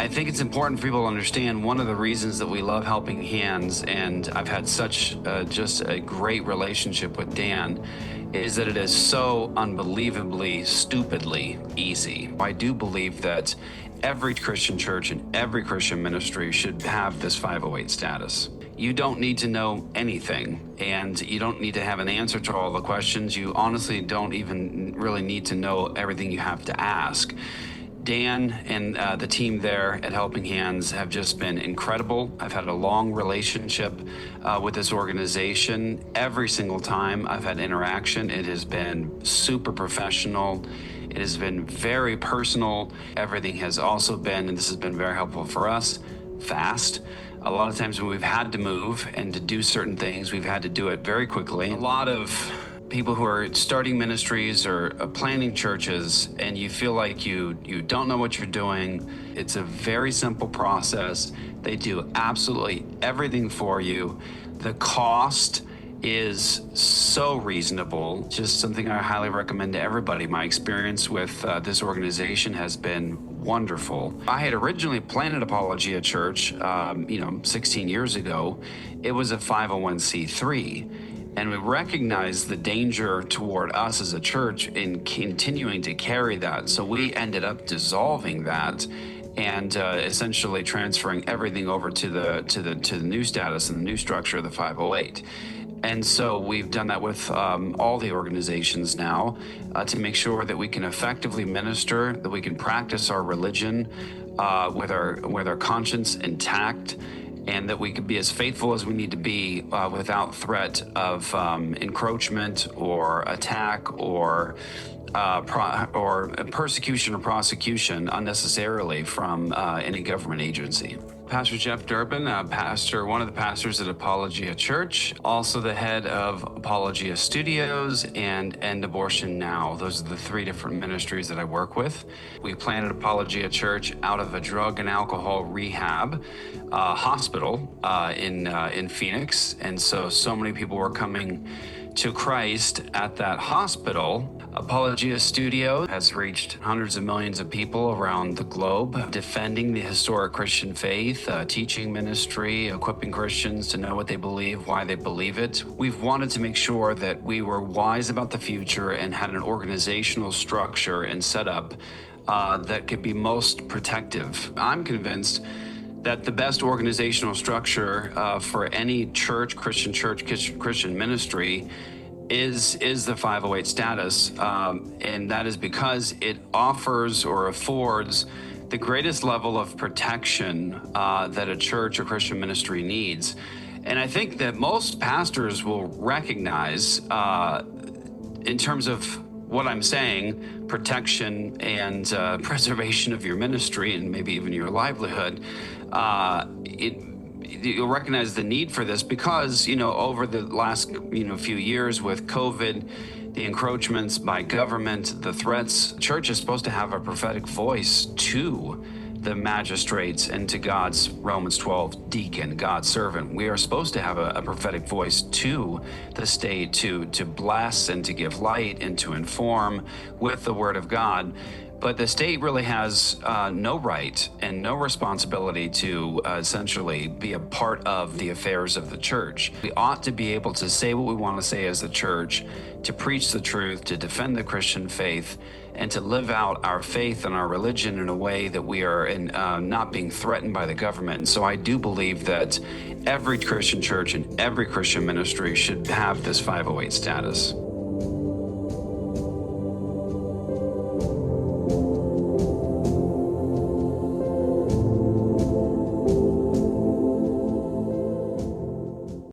I think it's important for people to understand one of the reasons that we love Helping Hands, and I've had such just a great relationship with Dan, is that it is so unbelievably, stupidly easy. I do believe that every Christian church and every Christian ministry should have this 508 status. You don't need to know anything, and you don't need to have an answer to all the questions. You honestly don't even really need to know everything you have to ask. Dan and the team there at Helping Hands have just been incredible. I've had a long relationship with this organization. Every single time I've had interaction, it has been super professional. It has been very personal. Everything has also been, and this has been very helpful for us, fast. A lot of times when we've had to move and to do certain things, we've had to do it very quickly. A lot of people who are starting ministries or planning churches, and you feel like you don't know what you're doing. It's a very simple process. They do absolutely everything for you. The cost is so reasonable, just something I highly recommend to everybody. My experience with this organization has been wonderful. I had originally planted Apologetic Church, 16 years ago. It was a 501c3. And we recognized the danger toward us as a church in continuing to carry that. So we ended up dissolving that and essentially transferring everything over to the new status and the new structure of the 508. And so we've done that with all the organizations now to make sure that we can effectively minister, that we can practice our religion with our conscience intact, and that we could be as faithful as we need to be without threat of encroachment or attack or persecution or prosecution unnecessarily from any government agency. Pastor Jeff Durbin, one of the pastors at Apologetic Church, also the head of Apologetic Studios and End Abortion Now. Those are the three different ministries that I work with. We planted Apologetic Church out of a drug and alcohol rehab hospital in Phoenix, and so many people were coming to Christ at that hospital. Apologetic Studio has reached hundreds of millions of people around the globe, defending the historic Christian faith, teaching ministry, equipping Christians to know what they believe, why they believe it. We've wanted to make sure that we were wise about the future and had an organizational structure and setup that could be most protective. I'm convinced that the best organizational structure for any Christian ministry is the 508 status, and that is because it offers or affords the greatest level of protection that a church or Christian ministry needs. And I think that most pastors will recognize, in terms of what I'm saying, protection and preservation of your ministry and maybe even your livelihood, you'll recognize the need for this because, over the last, few years with COVID, the encroachments by government, the threats, church is supposed to have a prophetic voice to the magistrates and to God's, Romans 12, deacon, God's servant. We are supposed to have a prophetic voice to the state to bless and to give light and to inform with the word of God. But the state really has no right and no responsibility to essentially be a part of the affairs of the church. We ought to be able to say what we want to say as the church, to preach the truth, to defend the Christian faith, and to live out our faith and our religion in a way that we are not being threatened by the government. And so I do believe that every Christian church and every Christian ministry should have this 508 status.